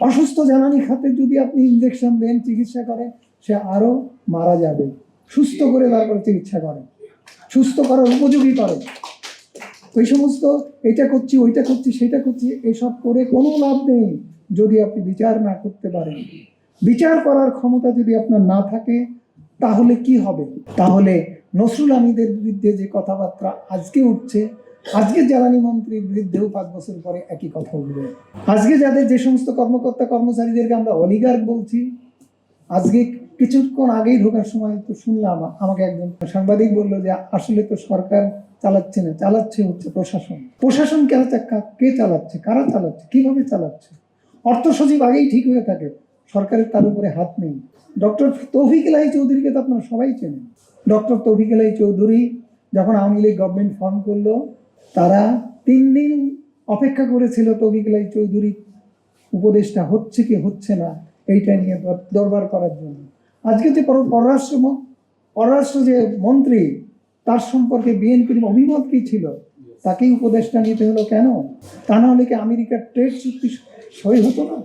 অসুস্থ জ্বালানি খাতে যদি আপনি ইনজেকশন দেন, চিকিৎসা করেন, সে আরো মারা যাবে। সুস্থ করে তারপরে চিকিৎসা করেন, সুস্থ করার উপযোগী করেন। ওই সমস্ত এটা করছি, ওইটা করছি, সেটা করছি, এসব করে কোনো লাভ নেই যদি আপনি বিচার না করতে পারেন। বিচার করার ক্ষমতা যদি আপনার না থাকে তাহলে কি হবে? তাহলে নসরুল হামিদের বিরুদ্ধে যে কথাবার্তা আজকে উঠছে, আজকে জ্বালানি মন্ত্রীর বিরুদ্ধেও 5 বছর পরে একই কথা উঠবে। আজকে যাদের যে সমস্ত কর্মকর্তা কর্মচারীদেরকে আমরা অলিগার্ক বলছি, আজকে কিছুক্ষণ আগেই ঢোকার সময় তো শুনলাম, আমাকে একজন সাংবাদিক বললো যে আসলে তো সরকার চালাচ্ছে না, চালাচ্ছে হচ্ছে প্রশাসন। প্রশাসন কে চালাচ্ছে, কারা চালাচ্ছে, কিভাবে চালাচ্ছে? অর্থ সচিব আগেই ঠিক হয়ে থাকে, সরকারের তার উপরে হাত নেই। ডক্টর তৌফিক এলাহি চৌধুরীকে তো আপনারা সবাই চেনেন। ডক্টর তৌফিক এলাহি চৌধুরী যখন আওয়ামী লীগ গভর্নমেন্ট ফর্ম করলো, তারা 3 দিন অপেক্ষা করেছিল তৌফিক এলাহি চৌধুরী উপদেষ্টা হচ্ছে কি হচ্ছে না এইটা নিয়ে দরবার করার জন্য। আজকে যে পররাষ্ট্র যে মন্ত্রী, তার সম্পর্কে বিএনপির অভিমত কি ছিল? তাকেই উপদেষ্টা নিতে হলো কেন? তা না হলে কি আমেরিকার ট্রেড চুক্তি সই হতো না?